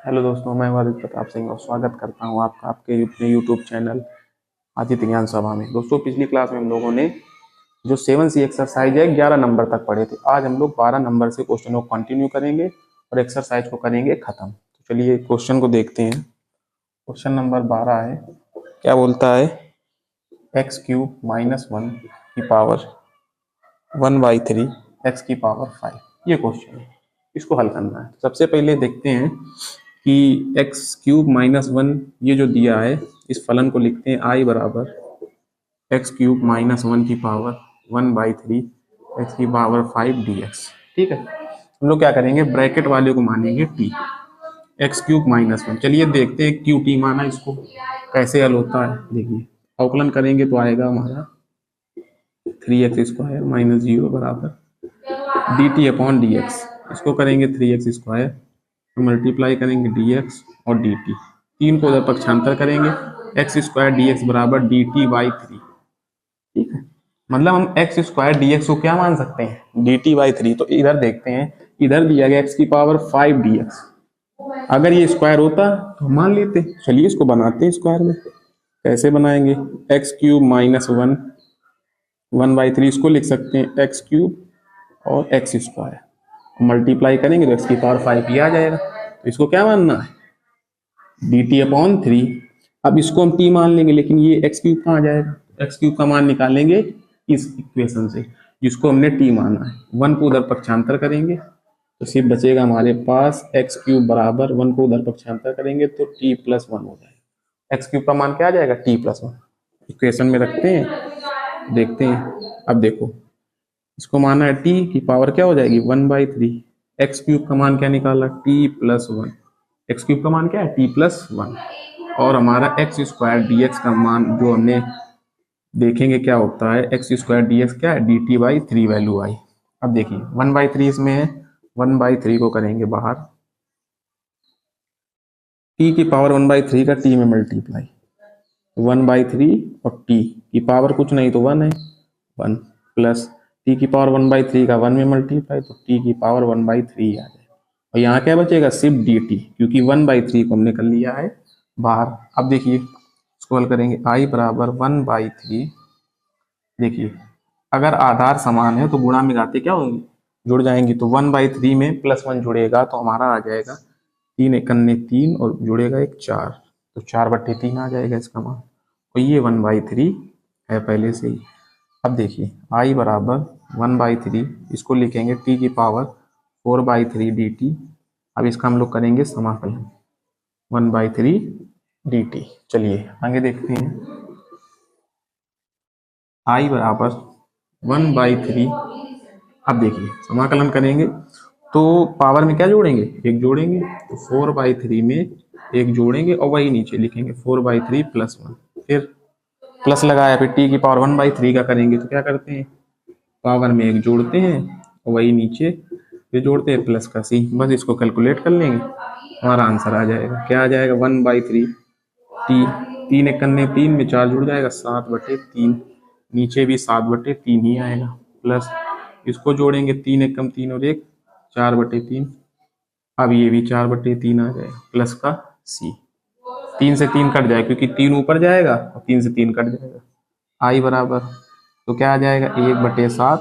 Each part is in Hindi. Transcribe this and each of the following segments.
हेलो दोस्तों, मैं आदित्य प्रताप सिंह और स्वागत करता हूं आपका आपके अपने यूट्यूब चैनल आदित्य ज्ञान सभा में। दोस्तों, पिछली क्लास में हम लोगों ने जो 7C एक्सरसाइज है 11 नंबर तक पढ़े थे। आज हम लोग 12 नंबर से क्वेश्चन को कंटिन्यू करेंगे और एक्सरसाइज को करेंगे खत्म। तो चलिए क्वेश्चन को देखते हैं। क्वेश्चन नंबर 12 है, क्या बोलता है, x³ - 1 की पावर 1/3 x की पावर 5। ये क्वेश्चन है, इसको हल करना है। सबसे पहले देखते हैं कि x³ - 1 ये जो दिया है, इस फलन को लिखते हैं I बराबर x³ - 1 की पावर 1/3 x की पावर 5 dx। ठीक है, हम लोग क्या करेंगे, ब्रैकेट वाले को मानेंगे t, x³ - 1। चलिए देखते हैं क्यू टी माना इसको कैसे हल होता है। देखिए, अवकलन करेंगे तो आएगा हमारा 3x² - 0 बराबर dt अपॉन dx। इसको करेंगे 3x² मल्टीप्लाई करेंगे dx और dt, तीन को उधर पक्षांतर करेंगे, x² dx बराबर dt/3। ठीक है, मतलब हम x² dx को क्या मान सकते हैं, dt/3। तो इधर देखते हैं, इधर दिया गया x की पावर 5 dx, अगर ये स्क्वायर होता तो हम मान लेते। चलिए इसको बनाते हैं स्क्वायर में। कैसे बनाएंगे, x³ - 1 1/3 इसको लिख सकते हैं x³ और x² मल्टीप्लाई करेंगे तो x की पावर 5 ही आ जाएगा। तो इसको क्या मानना है, dt/3। अब इसको हम t मान लेंगे, लेकिन ये x³ कहाँ आ जाएगा, x³ का मान निकालेंगे इस इक्वेशन से जिसको हमने t माना है। 1 को उधर पक्षांतर करेंगे तो सिर्फ बचेगा हमारे पास x³ बराबर 1 को उधर पक्षांतर करेंगे तो t+1 हो जाएगा। x³ का मान क्या आ जाएगा, t+1। इक्वेशन में रखते हैं, देखते हैं। अब देखो, इसको माना है t की पावर क्या हो जाएगी 1/3, x³ का मान क्या निकाला t+1, x³ का मान क्या है t+1, और हमारा x² dx का मान जो हमने देखेंगे क्या होता है, x² dx क्या है dt/3 वैल्यू आई। अब देखिए 1/3 इसमें है, 1/3 को करेंगे बाहर, t की पावर 1/3 का t में मल्टीप्लाई, 1/3 और t की पावर कुछ नहीं तो 1 है, 1 प्लस t की पावर 1/3 का 1 में मल्टीप्लाई तो t की पावर 1/3 आ जाए। और यहाँ क्या बचेगा, सिर्फ dt, क्योंकि 1/3 को हमने कर लिया है बाहर। अब देखिए इसको हल करेंगे, i बराबर 1/3। देखिए, अगर आधार समान है तो गुणा में घातें क्या होंगी, जुड़ जाएंगी। तो 1/3 में +1 जुड़ेगा तो हमारा आ जाएगा 3 एकन्ने 3 और जुड़ेगा एक 4, तो 4/3 आ जाएगा इसका मान। तो ये 1/3 है पहले से ही। अब देखिए i बराबर 1/3, इसको लिखेंगे t की पावर 4/3 dt। अब इसका हम लोग करेंगे समाकलन 1/3 dt। चलिए आगे देखते हैं, i बराबर 1/3। अब देखिए समाकलन करेंगे तो पावर में क्या जोड़ेंगे, एक जोड़ेंगे, तो 4/3 में एक जोड़ेंगे और वही नीचे लिखेंगे 4/3 + 1, फिर प्लस लगाया, फिर t की पावर 1/3 का करेंगे तो क्या करते हैं, पावर में एक जोड़ते हैं और वही नीचे फिर जोड़ते हैं प्लस का c। बस इसको कैलकुलेट कर लेंगे, हमारा आंसर आ जाएगा। क्या आ जाएगा, 1/3 t, 3 एकन्ने 3 में 4 जुड़ जाएगा 7/3, नीचे भी 7/3 ही आएगा, प्लस इसको जोड़ेंगे 3 एकम 3 और 1 4/3। अब ये भी 4/3 आ जाएगा प्लस का c, 3 से 3 कट जाएगा क्योंकि 3 ऊपर जाएगा और 3 से 3 कट जाएगा। i बराबर तो क्या आ जाएगा 1/7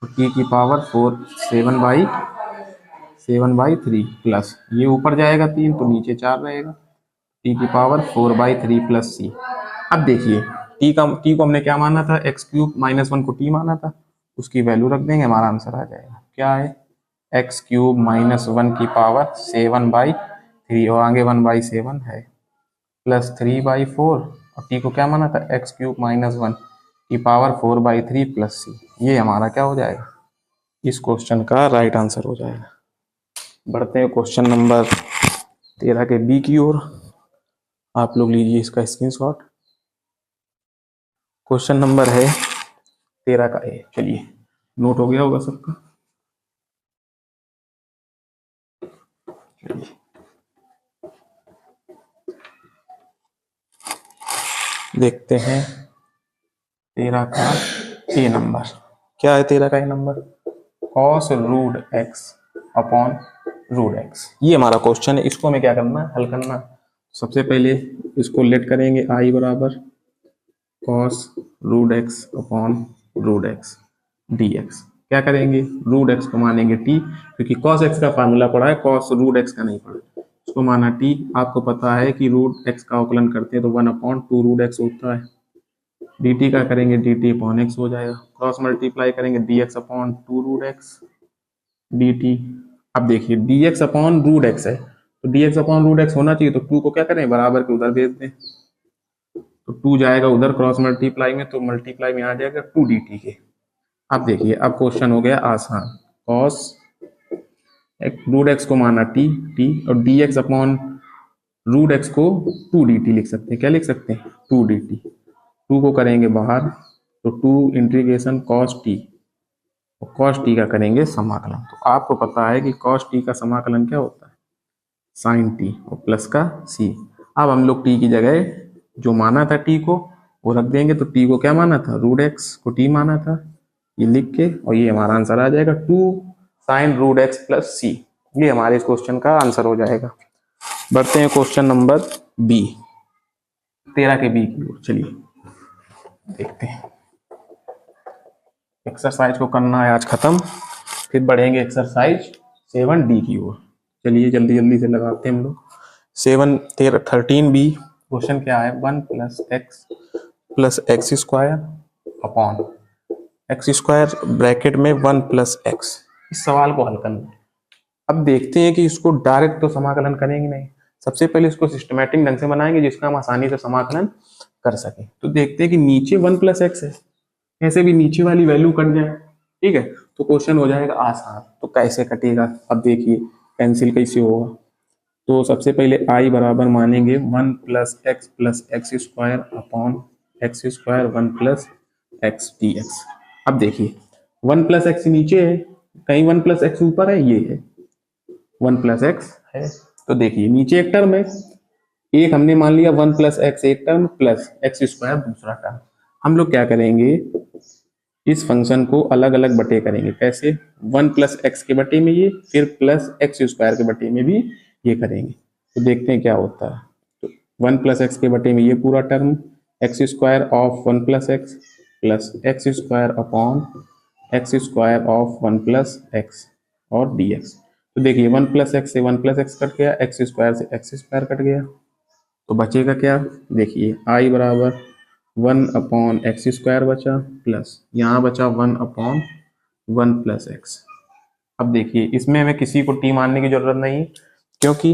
और t की पावर 4 7/3 प्लस ये ऊपर जाएगा 3 तो नीचे 4 रहेगा, t की पावर 4/3 प्लस c। अब देखिए t को हमने क्या माना था, x³ - 1 को t माना था, उसकी वैल्यू रख देंगे, हमारा आंसर आ जाएगा। क्या है, x³ - 1 की पावर 7/3 और आगे 1/7 है, प्लस 3/4 और t को क्या माना था, x³ - 1 की पावर 4/3 प्लस c। ये हमारा क्या हो जाएगा, इस क्वेश्चन का राइट आंसर हो जाएगा। बढ़ते हैं क्वेश्चन नंबर 13 के बी की ओर। आप लोग लीजिए इसका स्क्रीनशॉट। क्वेश्चन नंबर है 13 का ए। चलिए नोट हो गया होगा सबका। देखते हैं 13 का ए नंबर। क्या है 13 का A number, cos√x upon root X. ये हमारा क्वेश्चन है, इसको हमें क्या करना है, हल करना। सबसे पहले इसको लेट करेंगे, आई बराबर cos root x upon root x d x. क्या करेंगे, रूट एक्स को मानेंगे टी, क्योंकि कॉस एक्स का फार्मूला पढ़ा है, कॉस रूट एक्स का नहीं पढ़ा। इसको माना टी। आपको पता है कि रूट एक्स का अवकलन करते हैं तो 1/2 रूट एक्स होता है। डी टी का करेंगे डी टी अपॉन एक्स हो जाएगा, क्रॉस मल्टीप्लाई करेंगे d x upon 2 root x d t. अब देखिए d x upon root x है, तो d x upon root x होना चाहिए, तो 2 को क्या करें, बराबर के उधर भेज दें, तो 2 जाएगा उधर क्रॉस मल्टीप्लाई में, तो मल्टीप्लाई में आ जाएगा 2 डी टी के। अब देखिए अब क्वेश्चन हो गया आसान। कॉस रूट एक्स को माना टी टी, और d x upon root x को 2 डी टी लिख सकते हैं। क्या लिख सकते हैं, 2 डी टी। 2 को करेंगे बाहर, तो 2 इंटीग्रेशन कॉस टी, और कॉस टी का करेंगे समाकलन। तो आपको पता है कि कॉस टी का समाकलन क्या होता है, साइन टी और प्लस का सी। अब हम लोग टी की जगह जो माना था टी को वो रख देंगे, तो टी को क्या माना था, रूट एक्स को टी माना था, ये लिख के, और ये हमारा आंसर आ जाएगा 2 sign root x plus C. ये हमारे इस क्वेश्चन का आंसर हो जाएगा। बढ़ते हैं क्वेश्चन नंबर बी, 13 के बी की ओर। चलिए देखते हैं, एक्सरसाइज को करना है आज खत्म, फिर बढ़ेंगे एक्सरसाइज 7D की ओर। चलिए जल्दी जल्दी से लगाते हैं हम लोग। 13B क्वेश्चन क्या है, 1 plus x square upon x square bracket में 1 प्लस एक्स। इस सवाल को हल करना है। अब देखते हैं कि इसको डायरेक्ट तो समाकलन करेंगे नहीं, सबसे पहले इसको सिस्टमैटिक ढंग से बनाएंगे जिसका हम आसानी से समाकलन कर सके। तो देखते हैं कि नीचे 1 प्लस एक्स है, ऐसे भी नीचे वाली वैल्यू कट जाए, ठीक है, तो क्वेश्चन हो जाएगा आसान। तो कैसे कटेगा, अब देखिए कैंसिल कैसे होगा। तो सबसे पहले आई बराबर मानेंगे 1 plus x square upon x square 1 plus x d x. अब देखिए 1 प्लस एक्स नीचे है, कहीं 1 प्लस एक्स ऊपर है, ये है 1 प्लस एक्स है। तो देखिए नीचे एक टर्म है, एक हमने मान लिया 1 प्लस एक्स एक टर्म प्लस एक्स स्क्वायर दूसरा टर्म। हम लोग क्या करेंगे, इस फंक्शन को अलग अलग बटे करेंगे। कैसे, 1 प्लस एक्स के बटे में ये, फिर प्लस एक्स स्क्वायर के बटे में भी ये करेंगे। तो देखते हैं क्या होता है। तो 1 प्लस एक्स के बटे में ये पूरा term, x square of 1 plus x square upon x square of 1 plus x और डी एक्स। तो देखिए 1 प्लस एक्स से 1 प्लस एक्स कट गया, एक्स स्क्वायर से एक्स स्क्वायर कट गया, तो बचेगा क्या, देखिए आई बराबर 1 अपॉन एक्स स्क्वायर बचा, प्लस यहाँ बचा 1 अपॉन 1 प्लस एक्स। अब देखिए इसमें हमें किसी को टी मानने की जरूरत नहीं, क्योंकि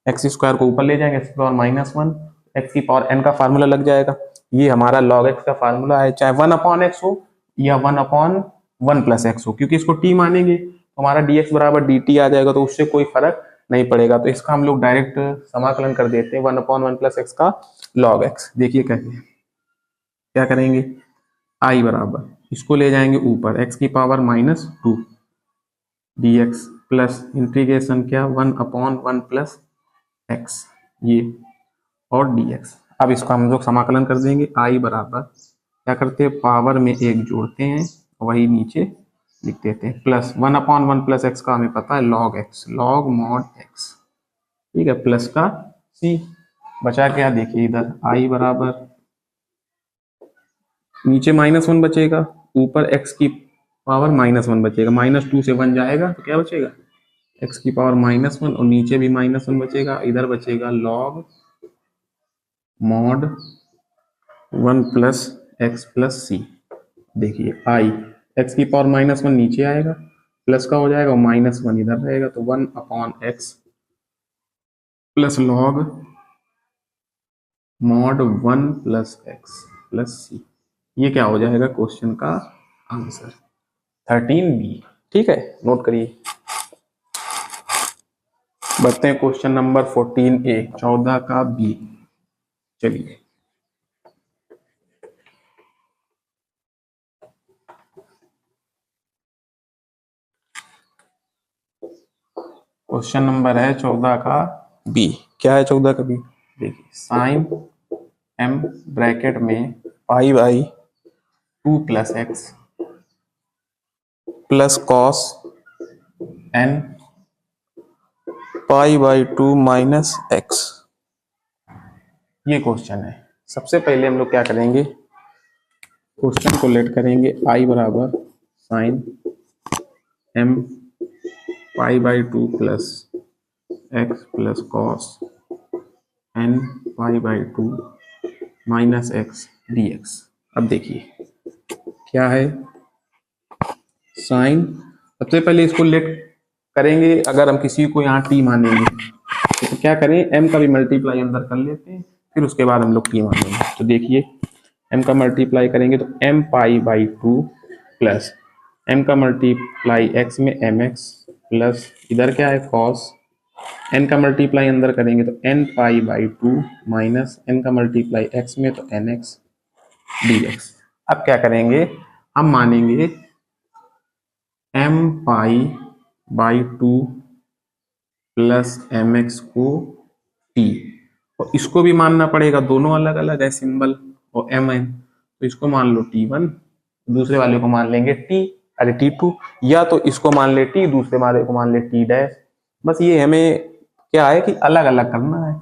एक्स स्क्वायर को ऊपर ले जाएंगे, एक्स पावर -1, एक्स की पावर n का फार्मूला लग जाएगा। ये हमारा log x का फार्मूला है, चाहे 1 अपॉन एक्स हो या 1 अपॉन 1 प्लस एक्स हो, क्योंकि इसको टी मानेंगे तो हमारा dx बराबर dt आ जाएगा, तो उससे कोई फर्क नहीं पड़ेगा। तो इसका हम लोग डायरेक्ट समाकलन कर देते हैं 1 अपॉन 1 प्लस एक्स का log x। देखिए कैसे, क्या करेंगे, i बराबर इसको ले जाएंगे ऊपर, x की पावर -2 dx प्लस इंटीग्रेशन क्या 1 अपॉन 1 प्लस एक्स ये और dx। अब इसको हम लोग समाकलन कर देंगे, i बराबर क्या करते हैं, पावर में एक जोड़ते हैं, वही नीचे लिख देते हैं, प्लस 1 अपॉन 1 प्लस एक्स का हमें पता है log x, log mod x, ठीक है, प्लस का c। बचा क्या, देखिए इधर i बराबर नीचे -1 बचेगा, ऊपर x की पावर -1 बचेगा, -2 से 1 जाएगा तो क्या बचेगा, x की पावर -1, और नीचे भी -1 बचेगा, इधर बचेगा log mod 1 plus X plus C. देखिए i x की पावर -1 नीचे आएगा, प्लस का हो जाएगा, और -1 इधर रहेगा, तो 1 upon X plus log mod 1 plus X plus C. ये क्या हो जाएगा क्वेश्चन का आंसर 13B, ठीक है, नोट करिए। बढ़ते हैं क्वेश्चन नंबर 14A, 14 का बी। चलिए क्वेश्चन नंबर है 14 का बी। क्या है 14 का बी, देखिए साइन m ब्रैकेट में pi by 2 plus X plus cos n पाई/2 माइनस एक्स। ये क्वेश्चन है। सबसे पहले हम लोग क्या करेंगे, क्वेश्चन को लेट करेंगे आई बराबर साइन m पाई/2 plus X plus cos n पाई/2 माइनस एक्स dx। अब देखिए क्या है, साइन, सबसे पहले इसको लेट करेंगे। अगर हम किसी को यहाँ t मानेंगे तो क्या करें, m का भी मल्टीप्लाई अंदर कर लेते हैं, फिर उसके बाद हम लोग t मानेंगे। तो देखिए m का मल्टीप्लाई करेंगे तो m पाई/2 प्लस m का मल्टीप्लाई x में mx प्लस इधर क्या है cos, n का मल्टीप्लाई अंदर करेंगे तो n पाई/2 माइनस n का मल्टीप्लाई x में तो nx dx। अब क्या करेंगे, हम मानेंगे m पाई/2 प्लस mx को t, और इसको भी मानना पड़ेगा, दोनों अलग अलग है सिंबल और mn, तो इसको मान लो t1, दूसरे वाले को मान लेंगे t2, या तो इसको मान ले t, दूसरे वाले को मान ले t डैश। बस ये हमें क्या है कि अलग अलग करना है,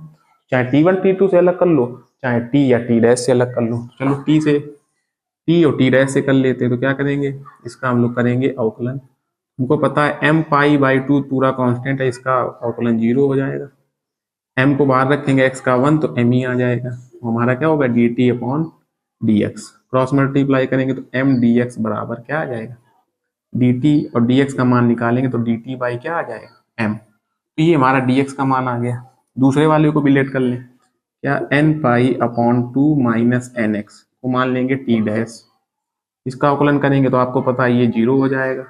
चाहे t1 t2 से अलग कर लो, चाहे t या t डैश से अलग कर लो। चलो t और t डैश से कर लेते हैं, तो क्या करेंगे, इसका हम लोग करेंगे अवकलन। हमको पता है m पाई/2 पूरा कांस्टेंट है, इसका अवकलन 0 हो जाएगा। m को बाहर रखेंगे x का 1 तो m ही आ जाएगा, हमारा क्या होगा dt upon dx। Cross multiply करेंगे तो m dx बराबर क्या आ जाएगा, dt, और dx का मान निकालेंगे तो dt बाई क्या आ जाएगा m। तो ये हमारा dx का मान आ गया। दूसरे वाले को भी लेट कर लें, क्या n पाई/2 माइनस nx को मान लेंगे t डैश, इसका अवकलन करेंगे तो आपको पता है ये 0 हो जाएगा।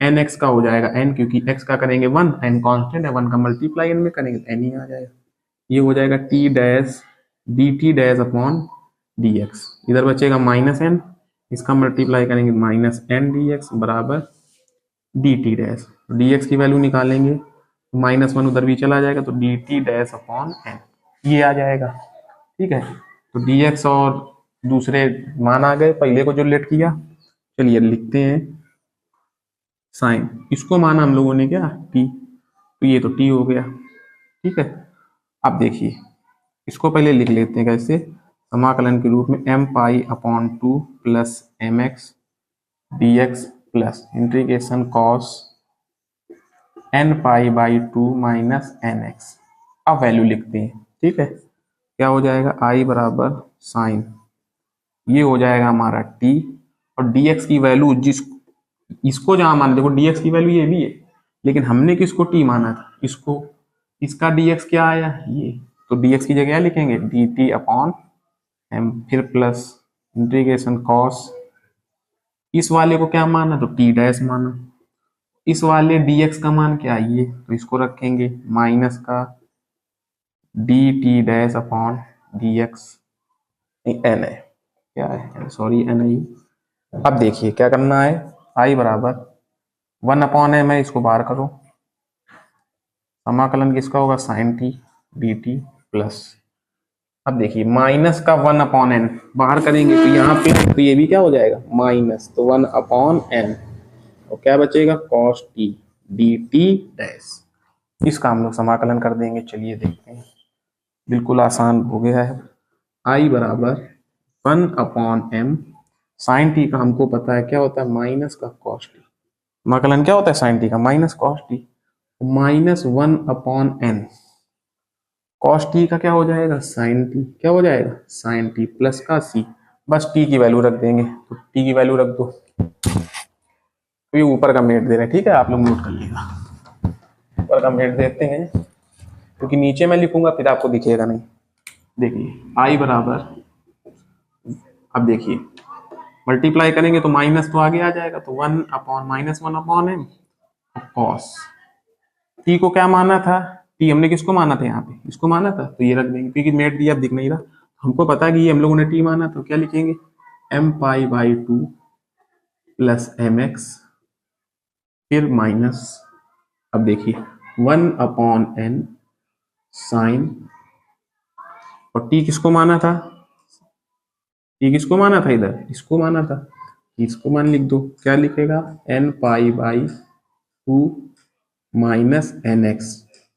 nx का हो जाएगा n, क्योंकि x का करेंगे 1, n कांस्टेंट है, 1 का मल्टीप्लाई n में करेंगे तो n ही आ जाएगा। ये हो जाएगा t dash dt dash upon dx, इधर बचेगा माइनस n, इसका मल्टीप्लाई करेंगे माइनस n dx बराबर dt डैश, dx की वैल्यू निकालेंगे तो -1 उधर भी चला जाएगा, तो dt डैश अपॉन n ये आ जाएगा। ठीक है, तो dx और दूसरे मान आ गए, पहले को जो लेट किया। चलिए लिखते हैं साइन, इसको माना हम लोगों ने क्या t, तो ये तो t हो गया। ठीक है, अब देखिए इसको पहले लिख लेते हैं कैसे, समाकलन के रूप में m पाई/2 plus mx dx plus integration cos n पाई/2 माइनस nx। अब वैल्यू लिखते हैं। ठीक है, क्या हो जाएगा, i बराबर साइन, ये हो जाएगा हमारा t, और dx की वैल्यू इसको जहां मान, देखो dx की वैल्यू ये भी है, लेकिन हमने किसको t माना था, इसको, इसका dx क्या आया ये, तो dx की जगह लिखेंगे dt अपॉन m, फिर प्लस इंटीग्रेशन cos, इस वाले को क्या माना, तो t डैश माना, इस वाले dx का मान क्या ये, तो इसको रखेंगे माइनस का dt dash upon dx, n है, क्या है, सॉरी n है। अब देखिए क्या करना है, i बराबर 1/m है, इसको बाहर करो, समाकलन किसका होगा साइन t dt प्लस, अब देखिए माइनस का 1/n बाहर करेंगे तो यहाँ पे तो ये भी क्या हो जाएगा माइनस, तो 1/n, और क्या बचेगा cos t dt डैश, इसका हम लोग समाकलन कर देंगे। चलिए देखते हैं, बिल्कुल आसान हो गया है। i बराबर 1/m, साइन t का हमको पता है क्या होता है माइनस का cos t, समाकलन क्या होता है साइन t का minus cos t, minus 1/n, cos t का क्या हो जाएगा साइन t, क्या हो जाएगा साइन t प्लस का c, बस t की वैल्यू रख देंगे, तो t की वैल्यू रख दो, तो ये ऊपर का मेट दे रहे हैं। ठीक है, आप लोग नोट कर लीजिएगा, ऊपर का मेट देते हैं, क्योंकि नीचे मैं लिखूंगा फिर आपको दिखेगा नहीं। देखिए i बराबर, अब देखिए मल्टीप्लाई करेंगे तो माइनस तो आगे आ जाएगा, तो 1/-1/m cos, t को क्या माना था, t हमने किसको माना था यहाँ पे, इसको माना था, तो ये रख देंगे, क्योंकि मेट दिया अब दिख नहीं रहा, हमको पता है कि ये हम लोगों ने t माना, तो क्या लिखेंगे m पाई/2 प्लस mx, फिर माइनस, अब देखिए 1/n साइन, और t किसको माना था, t किसको माना था, इधर इसको माना था, इसको मान लिख दो, क्या लिखेगा n पाई/2 माइनस nx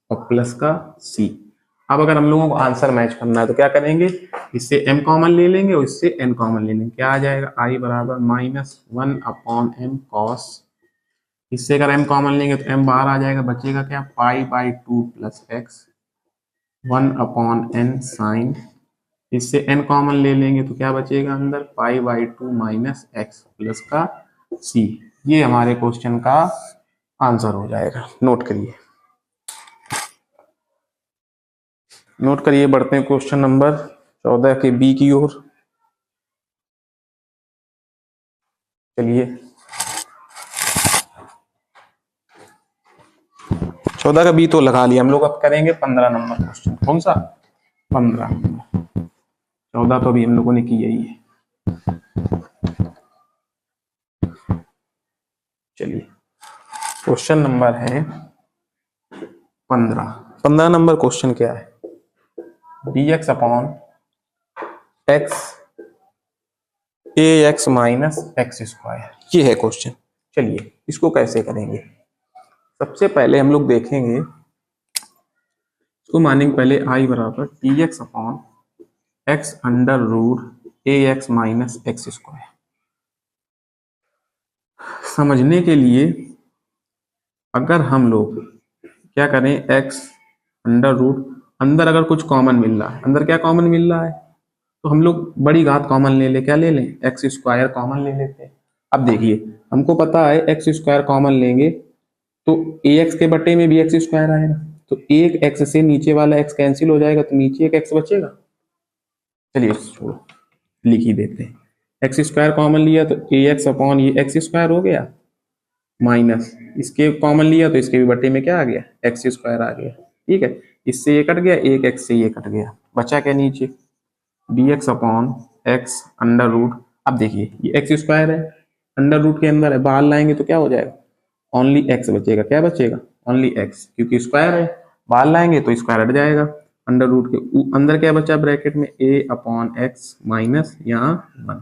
और प्लस का सी। अब अगर हम लोगों को आंसर मैच करना है तो क्या करेंगे, इससे m कॉमन ले लेंगे और इससे n कॉमन ले लेंगे। क्या आ जाएगा, i बराबर -1/m cos। इससे अगर m कॉमन लेंगे तो m बाहर आ जाएगा, बचेगा क्या, π/2 प्लस x 1/n साइन। इससे n कॉमन ले लेंगे तो क्या बचेगा अंदर, π/2 माइनस एक्स प्लस का c। ये हमारे क्वेश्चन का आंसर हो जाएगा। नोट करिए, बढ़ते हैं क्वेश्चन नंबर 14 के बी की ओर। चलिए 14 का बी तो लगा लिया हम लोग, अब करेंगे 15 नंबर क्वेश्चन। कौन सा, 15 नंबर। 14 तो अभी हम लोगों ने किया ही है। चलिए क्वेश्चन नंबर है 15 नंबर क्वेश्चन क्या है, dx upon x ax minus x square, ये है क्वेश्चन। चलिए इसको कैसे करेंगे, सबसे पहले हम लोग देखेंगे, इसको मानेंगे पहले i बराबर dx upon x under root ax minus x square. समझने के लिए अगर हम लोग क्या करें, x अंडर रूट, अंदर अगर कुछ कॉमन मिल रहा है, अंदर क्या कॉमन मिल रहा है, तो हम लोग बड़ी घात कॉमन ले ले, क्या ले लें, एक्स स्क्वायर कॉमन ले लेते हैं। अब देखिए हमको पता है एक्स स्क्वायर कॉमन लेंगे तो ax के बटे में भी एक्स स्क्वायर आएगा, तो एक एक्स से नीचे वाला एक्स कैंसिल हो जाएगा, तो नीचे एक एक्स बचेगा। चलिए छोड़ो, लिख ही देते हैं। एक्स स्क्वायर कॉमन लिया तो ax अपॉन ये एक्स स्क्वायर हो गया, माइनस इसके कॉमन लिया तो इसके भी बटे में क्या आ गया, एक्स स्क्वायर आ गया। ठीक है, इससे ये कट गया, एक एक्स से ये कट गया, बचा क्या नीचे, dx upon x under root. अब देखिए ये एक्स स्क्वायर है, अंडर रूट के अंदर है, बाहर लाएंगे तो क्या हो जाएगा, ओनली एक्स बचेगा। क्या बचेगा, ओनली एक्स, क्योंकि स्क्वायर है, बाहर लाएंगे तो स्क्वायर हट जाएगा। अंडर रूट के अंदर क्या बचा ब्रैकेट में, a अपॉन एक्स माइनस यहाँ 1।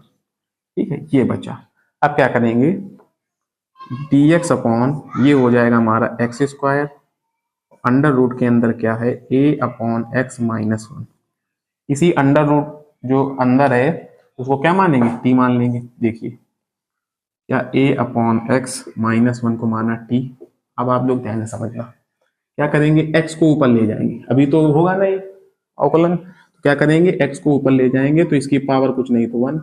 ठीक है, ये बचा। अब क्या करेंगे, dx अपॉन ये हो जाएगा हमारा एक्स स्क्वायर, अंडर रूट के अंदर क्या है, a अपॉन एक्स माइनस 1। इसी अंडर रूट जो अंदर है उसको क्या मानेंगे, t मान लेंगे। देखिए क्या a अपॉन एक्स माइनस 1 को माना t। अब आप लोग ध्यान से समझना, क्या करेंगे, x को ऊपर ले जाएंगे, अभी तो होगा नहीं अवकलन, तो क्या करेंगे, x को ऊपर ले जाएंगे तो इसकी पावर कुछ नहीं तो 1,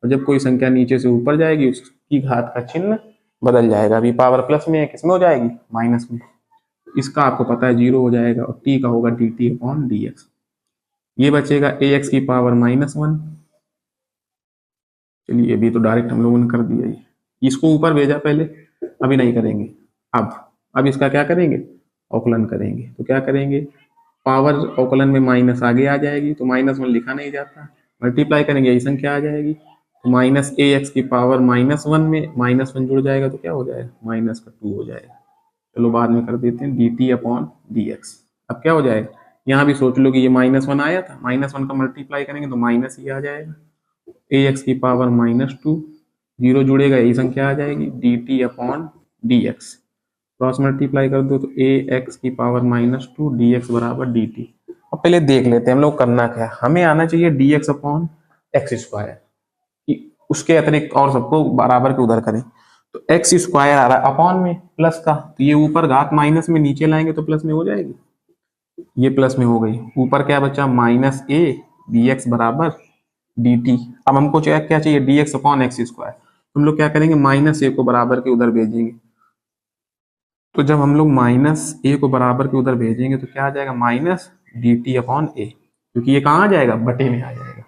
और जब कोई संख्या नीचे से ऊपर जाएगी उसकी घात का चिन्ह बदल जाएगा। अभी पावर प्लस में है, किसमें हो जाएगी, माइनस में। इसका आपको पता है 0 हो जाएगा, और t का होगा dt अपॉन dx। ये बचेगा ax की पावर -1। चलिए अभी तो डायरेक्ट हम लोगों ने कर दिया, ये इसको ऊपर भेजा पहले, अभी नहीं करेंगे। अब इसका क्या करेंगे, अवकलन करेंगे। तो क्या करेंगे, पावर अवकलन में माइनस आगे आ जाएगी, तो -1 लिखा नहीं जाता, मल्टीप्लाई करेंगे यही संख्या आ जाएगी, तो माइनस ax की पावर -1 में -1 जुड़ जाएगा तो क्या हो जाएगा, माइनस का 2 हो जाएगा। चलो बाद में कर देते हैं, dt अपॉन dx। अब क्या हो जाएगा, यहाँ भी सोच लो कि ये -1 आया था, -1 का मल्टीप्लाई करेंगे तो माइनस ही आ जाएगा, ax की पावर -2, 0 जुड़ेगा यही संख्या आ जाएगी, dt upon dx। Cross multiply कर दो तो ax की पावर -2 dx बराबर dt। अब पहले देख लेते हैं हम लोग करना क्या है, हमें आना चाहिए dx अपॉन एक्स स्क्वायर, उसके अतिरिक्त और सबको बराबर के उधर करें। तो एक्स स्क्वायर आ रहा है अपॉन में प्लस का, तो ये ऊपर घात माइनस में नीचे लाएंगे तो प्लस में हो जाएगी, ये प्लस में हो गई। ऊपर क्या बचा, माइनस a dx बराबर dt। अब हमको क्या चाहिए, dx अपॉन एक्स स्क्वायर। हम लोग क्या करेंगे, माइनस a को बराबर के उधर भेजेंगे। तो जब हम लोग माइनस a को बराबर के उधर भेजेंगे तो क्या आ जाएगा, माइनस dt अपॉन a, क्योंकि ये कहाँ आ जाएगा, बटे में आ जाएगा।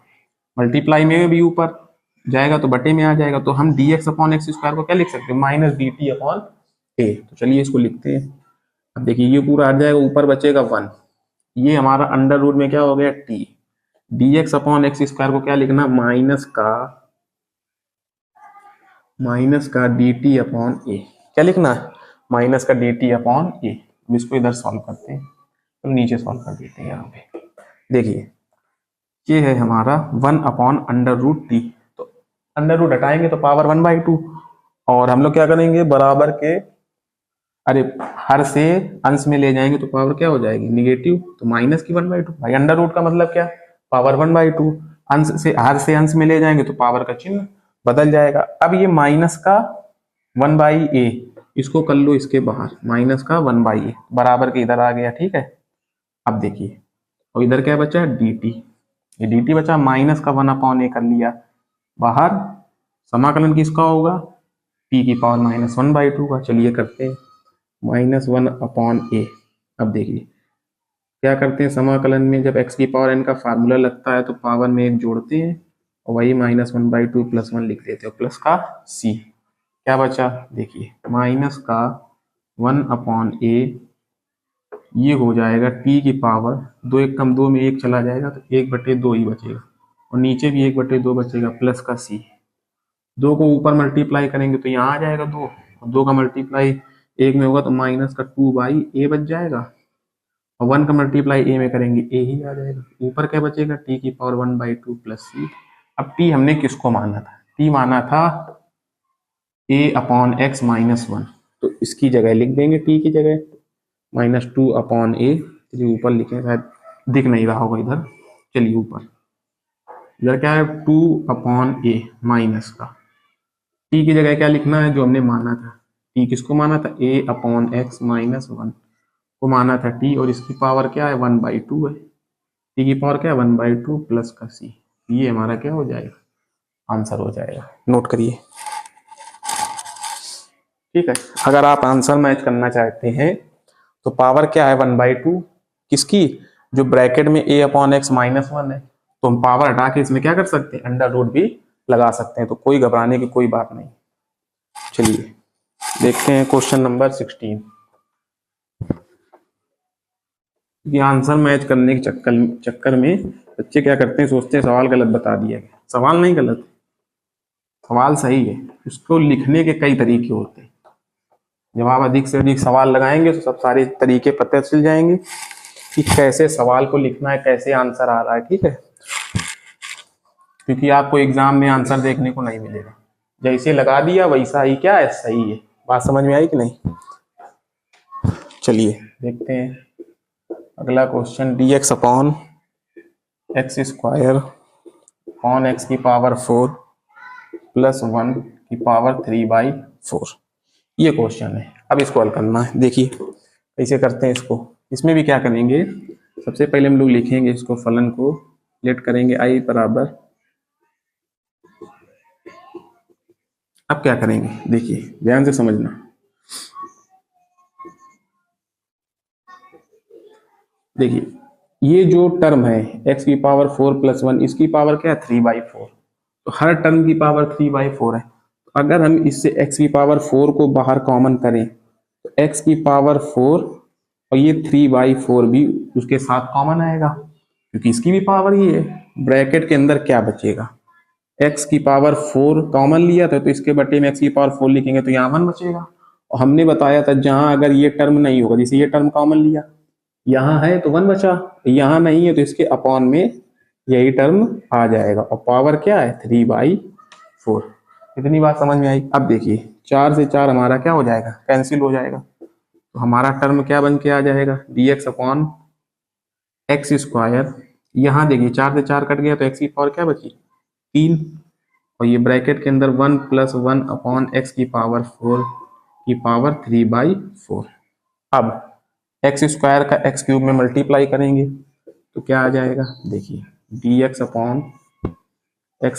मल्टीप्लाई में भी ऊपर जाएगा तो बटे में आ जाएगा, तो हम dx अपॉन एक्स स्क्वायर को क्या लिख सकते हैं, माइनस dt अपॉन a। तो चलिए इसको लिखते हैं। अब देखिए ये पूरा हट जाएगा, ऊपर बचेगा 1, ये हमारा अंडर रूट में क्या हो गया t। dx upon x square को क्या लिखना, माइनस का dt अपॉन a। क्या लिखना है, माइनस का dt अपॉन a। अब इसको इधर सॉल्व करते हैं, तो नीचे सॉल्व कर देते हैं। यहाँ पे देखिए ये है हमारा 1 अपॉन अंडर रूट टी, तो अंडर रूट हटाएंगे तो पावर 1/2, और हम लोग क्या करेंगे, बराबर के अरे हर से अंश में ले जाएंगे तो पावर क्या हो जाएगी, निगेटिव, तो माइनस की 1/2 भाई। अंडर रूट का मतलब क्या, पावर 1/2। अंश से हर से अंश में ले जाएंगे तो पावर का चिन्ह बदल जाएगा। अब ये माइनस का 1/a, इसको कर लो इसके बाहर, माइनस का 1/a बराबर के इधर आ गया, ठीक है। अब देखिए, और इधर क्या बचा, dt, ये dt बचा, माइनस का 1/a कर लिया बाहर, समाकलन किसका होगा, p की पावर -1/2 का। चलिए करते हैं, -1/a। अब देखिए क्या करते हैं, समाकलन में जब x की पावर n का फार्मूला लगता है तो पावर में एक जोड़ते हैं और वही -1/2 + 1 लिख देते हो, प्लस का c। क्या बचा, देखिए माइनस का 1/a, ये हो जाएगा t की पावर 2 × 2 में 1 चला जाएगा तो 1/2 ही बचेगा, और नीचे भी 1/2 बचेगा, प्लस का c। 2 को ऊपर मल्टीप्लाई करेंगे तो यहाँ आ जाएगा 2, और 2 का मल्टीप्लाई 1 में होगा तो माइनस का 2/a बच जाएगा, और 1 का मल्टीप्लाई a में करेंगे a ही आ जाएगा। ऊपर क्या बचेगा, t की पावर 1/2 + c। अब t हमने किसको माना था, t माना था a/x - 1, तो इसकी जगह लिख देंगे t की जगह -2/a। चलिए ऊपर लिखें, शायद दिख नहीं रहा होगा इधर। चलिए ऊपर, इधर क्या है, 2/a माइनस का, t की जगह क्या लिखना है, जो हमने माना था। t किसको माना था, a/x - 1 को माना था t, और इसकी पावर क्या है, 1/2 है। t की पावर क्या है, 1/2 प्लस का c। ये हमारा क्या हो जाएगा, आंसर हो जाएगा। नोट करिए, ठीक है। अगर आप आंसर मैच करना चाहते हैं तो पावर क्या है, 1/2 किसकी, जो ब्रैकेट में a/x - 1 है, तो हम पावर हटा के इसमें क्या कर सकते हैं, अंडर रूट भी लगा सकते हैं, तो कोई घबराने की कोई बात नहीं। चलिए देखते हैं क्वेश्चन नंबर 16। ये आंसर मैच करने के चक्कर में बच्चे क्या करते हैं, सोचते हैं सवाल गलत बता दिया गया। सवाल नहीं गलत, सवाल सही है, उसको लिखने के कई तरीके होते हैं। जब आप अधिक से अधिक सवाल लगाएंगे तो सब सारे तरीके पता चल जाएंगे कि कैसे सवाल को लिखना है, कैसे आंसर आ रहा है, ठीक है। क्योंकि आपको एग्जाम में आंसर देखने को नहीं मिलेगा, जैसे लगा दिया वैसा ही क्या है, सही है। बात समझ में आई कि नहीं। चलिए देखते हैं अगला क्वेश्चन, dx/x² x की पावर 4 + 1 की पावर 3/4, ये क्वेश्चन है। अब इसको हल करना है, देखिए कैसे करते हैं इसको। इसमें भी क्या करेंगे, सबसे पहले हम लोग लिखेंगे इसको, फलन को लेट करेंगे i बराबर। अब क्या करेंगे, देखिए ध्यान से समझना। देखिए ये जो टर्म है x की पावर 4 + 1, इसकी पावर क्या है, 3/4, तो हर टर्म की पावर 3/4 है। अगर हम इससे x की पावर 4 को बाहर कॉमन करें तो x की पावर 4 और ये 3/4 भी उसके साथ कॉमन आएगा, क्योंकि इसकी भी पावर ही है। ब्रैकेट के अंदर क्या बचेगा, x की पावर 4 कॉमन लिया था तो इसके बटे में x की पावर 4 लिखेंगे तो यहाँ 1 बचेगा। और हमने बताया था जहां अगर ये टर्म नहीं होगा, जैसे ये टर्म कॉमन लिया, यहाँ है तो 1 बचा, यहाँ नहीं है तो इसके अपॉन में यही टर्म आ जाएगा, और पावर क्या है, 3/4। इतनी बात समझ में आई। अब देखिए 4 से 4 हमारा क्या हो जाएगा, कैंसिल हो जाएगा, तो हमारा टर्म क्या बन के आ जाएगा, dx/x²। यहाँ देखिए 4 से 4 कट गया तो x की पावर क्या बची, 3, और ये ब्रैकेट के अंदर 1 + 1/x की पावर 4 की पावर 3/4। अब x² का x³ में मल्टीप्लाई करेंगे तो क्या आ जाएगा, देखिए dx/x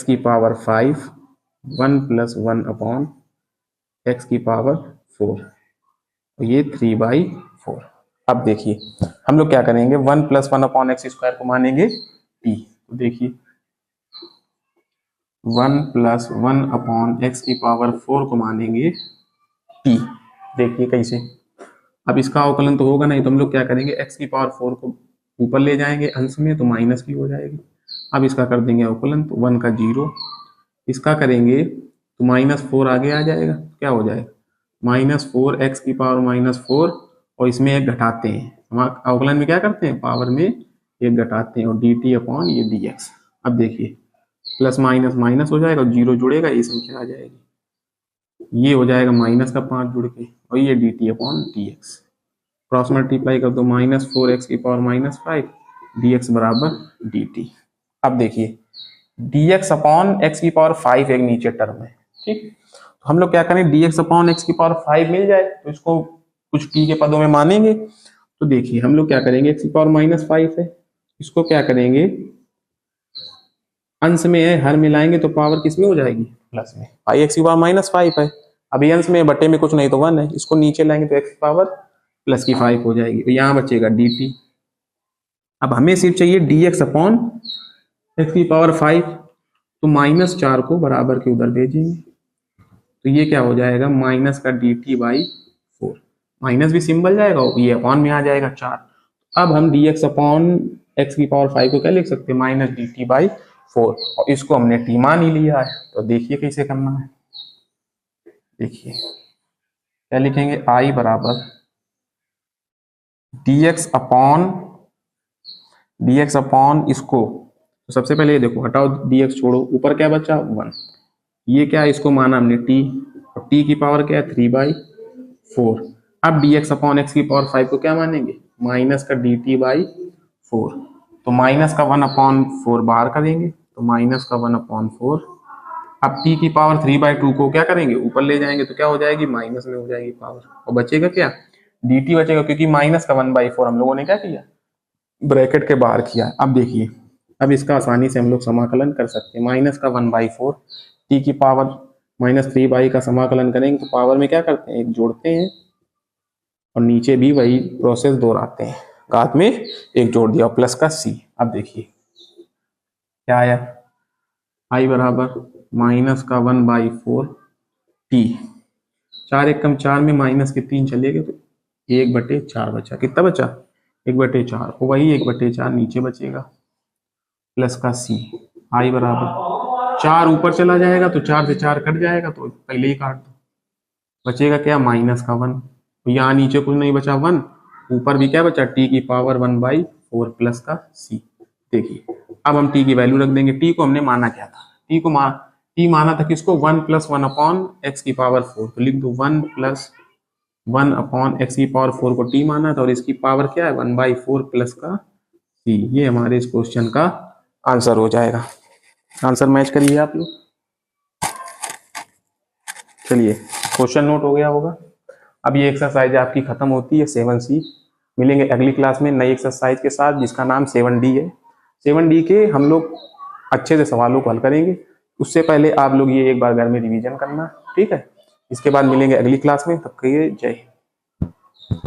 की पावर 5 1 + 1/x की पावर 4, तो ये 3/4। अब देखिए हम लोग क्या करेंगे, 1 + 1/x² को मानेंगे t, तो देखिए 1 + 1/x की पावर 4 को मानेंगे t। देखिए कैसे, अब इसका अवकलन तो होगा नहीं, तो हम लोग क्या करेंगे, x की पावर 4 को ऊपर ले जाएंगे अंश में तो माइनस की हो जाएगी। अब इसका कर देंगे अवकलन, तो 1 का 0, इसका करेंगे तो -4 आगे आ जाएगा, क्या हो जाएगा, -4 x की पावर -4, और इसमें एक घटाते हैं, हम अवकलन में क्या करते हैं, पावर में एक घटाते हैं, और dt/ये dx। अब देखिए प्लस माइनस माइनस हो जाएगा और 0 जुड़ेगा, ये संख्या आ जाएगी। ये हो जाएगा माइनस का 5 जुड़ के, और ये D T upon D x. Cross multiply कर दो, -4x⁻5 dx बराबर dt। अब देखिए dx अपॉन x की पावर 5 एक नीचे टर्म है, ठीक। तो हम लोग क्या करें, dx अपॉन x की पावर 5 मिल जाए तो इसको कुछ t के पदों में मानेंगे। तो देखिए हम लोग क्या करेंगे, x की पावर -5 है, इसको क्या करेंगे, अंश में है, हर मिलाएंगे तो पावर किस में हो जाएगी, प्लस में। भाई x की पावर -5 है, अभी अंश में बटे में कुछ नहीं तो 1 है, इसको नीचे लाएंगे तो x की पावर प्लस की 5 हो जाएगी, तो यहाँ बचेगा dt। अब हमें सिर्फ चाहिए dx अपॉन x की पावर 5, तो -4 को बराबर के उधर भेजेंगे, तो ये क्या हो जाएगा, माइनस का dt/4, माइनस भी सिंबल जाएगा, ये अपॉन में आ जाएगा 4। अब हम dx अपॉन x की पावर 5 को क्या लिख सकते हैं, -dt/4, और इसको हमने t मान ही लिया है। तो देखिए कैसे करना है, देखिए क्या लिखेंगे, i बराबर dx अपॉन इसको, तो सबसे पहले ये देखो, हटाओ dx छोड़ो, ऊपर क्या बचा 1, ये क्या है, इसको माना हमने t, और t की पावर क्या है 3/4। अब dx अपॉन x की पावर 5 को क्या मानेंगे, माइनस का dt/4, तो माइनस का 1/4 बाहर करेंगे, तो माइनस का 1/4। अब t की पावर 3/2 को क्या करेंगे, ऊपर ले जाएंगे, तो क्या हो जाएगी, माइनस में हो जाएगी पावर, और बचेगा क्या, dt बचेगा, क्योंकि माइनस का 1/4 हम लोगों ने क्या किया, ब्रैकेट के बाहर किया। अब देखिए, अब इसका आसानी से हम लोग समाकलन कर सकते हैं, माइनस का 1/4 टी की पावर -3 का समाकलन करेंगे तो पावर में क्या करते हैं, एक जोड़ते हैं, और नीचे भी वही प्रोसेस दोहराते हैं, घात में एक जोड़ दिया, प्लस का c। अब देखिए क्या आया, i बराबर माइनस का 1/4 t, 4 एकम 4 में माइनस के 3 चले गए, तो 1/4 बचा, कितना बचा, 1/4, और वही 1/4 नीचे बचेगा, प्लस का c। i बराबर 4 ऊपर चला जाएगा तो 4 से 4 कट जाएगा, तो पहले ही काट दो, बचेगा क्या, माइनस का 1, तो यहाँ नीचे कुछ नहीं बचा 1, ऊपर भी क्या बचा, t की पावर 1/4 प्लस का c। देखिए अब हम t की वैल्यू रख देंगे, t को हमने माना क्या था, t माना था किसको, 1 + 1 अपॉन x की पावर 4, तो लिख दो 1 + 1 अपॉन x की पावर 4 को t माना था, और इसकी पावर क्या है 1/4 प्लस का c। ये हमारे इस क्वेश्चन का आंसर हो जाएगा। आंसर मैच करिए आप लोग। चलिए क्वेश्चन नोट हो गया होगा। अब ये एक्सरसाइज आपकी खत्म होती है 7C। मिलेंगे अगली क्लास में नई एक्सरसाइज के साथ जिसका नाम 7D है। 7D के हम लोग अच्छे से सवालों को हल करेंगे। उससे पहले आप लोग ये एक बार घर में रिवीजन करना, ठीक है। इसके बाद मिलेंगे अगली क्लास में, तब कहिए जय हिंद।